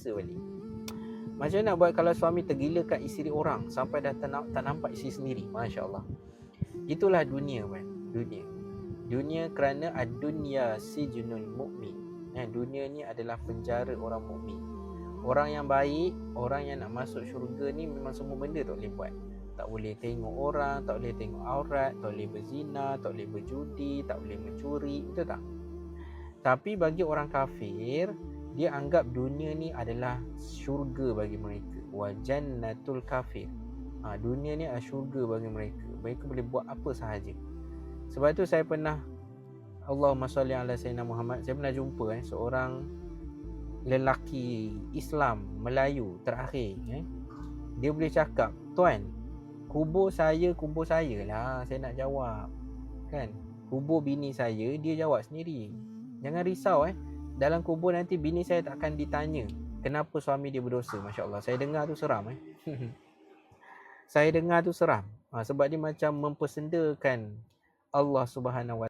rasa balik. Macam mana nak buat kalau suami tergilakan isteri orang sampai dah tak nampak isteri sendiri? Masya Allah. Itulah dunia kan. Dunia kerana ad-dunya sijnul mu'min. Dunia ni adalah penjara orang mukmin. Orang yang baik, orang yang nak masuk syurga ni memang semua benda tak boleh buat. Tak boleh tengok orang, tak boleh tengok aurat, tak boleh berzina, tak boleh berjudi, tak boleh mencuri, betul tak? Tapi bagi orang kafir, dia anggap dunia ni adalah syurga bagi mereka. Wa jannatul kafir. Dunia ni adalah syurga bagi mereka. Mereka boleh buat apa sahaja. Sebab tu saya pernah, Allahumma salli ala sayyidina Muhammad, saya pernah jumpa seorang lelaki Islam Melayu terakhir. Dia boleh cakap, tuan, kubur saya lah, saya nak jawab. Kan? Kubur bini saya, dia jawab sendiri. Jangan risau dalam kubur nanti bini saya tak akan ditanya kenapa suami dia berdosa. Masya Allah, saya dengar tu seram. Saya dengar tu seram. Sebab dia macam mempersendakan Allah Subhanahu Wa